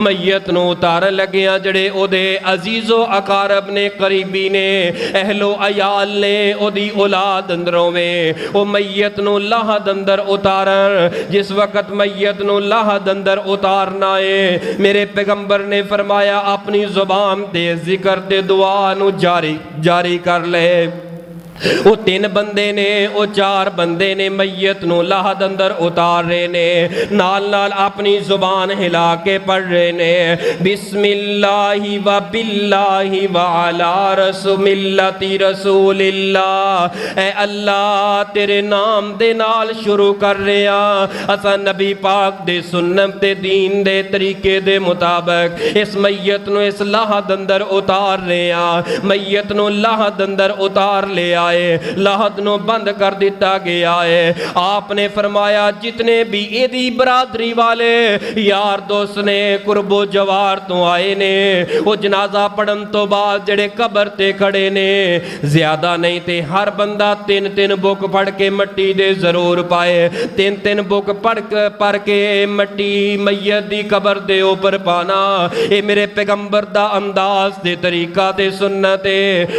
मैयत नूं उतारन लगिया जड़े ओदे अजीज़ो अकारब ने करीबी ने अहलो अयाल ने ओदी औलाद अंदरों में ओ मैयत नूं लाहद अंदर उतारन। जिस वक्त मैयत नूं लाहद अंदर उतारना है मेरे पैगंबर ने फरमाया अपनी जुबान ते जिक्र ते दुआ नूं जारी कर ले। वो तीन बंदे ने वो चार बंदे ने मैयत नूं लाहद अंदर उतार रहे ने नाल नाल अपनी जुबान हिला के पढ़ रहे ने बिस्मिल्लाहि व बिल्लाहि व अला रसूलिल्लाहि रसूलिल्लाह। ऐ अल्लाह तेरे नाम दे नाल शुरू कर रहे हैं असा नबी पाक दे सुन्नत दे दीन दे तरीके दे मुताबिक इस मैयत नूं इस लाहद अंदर उतार रहे हैं। मैयत नूं लाहद अंदर उतार ले आए लाहद नूं बंद कर दिता गया है। आपने फरमाया जितने भी एदी बरादरी वाले यार दोस्त ने कुर्बो जवार तो आए ने वो जनाजा पढ़न तो बाद जड़े कबर ते खड़े ने ज्यादा नहीं ते हर बंदा तीन तीन बुक पढ़ के मट्टी दे जरूर पाए। तीन तीन बुक पढ़ के मट्टी मैयत दी कबर दे ऊपर पाना ये मेरे पैगंबर दा अंदाज ते तरीका ते सुन्नत है।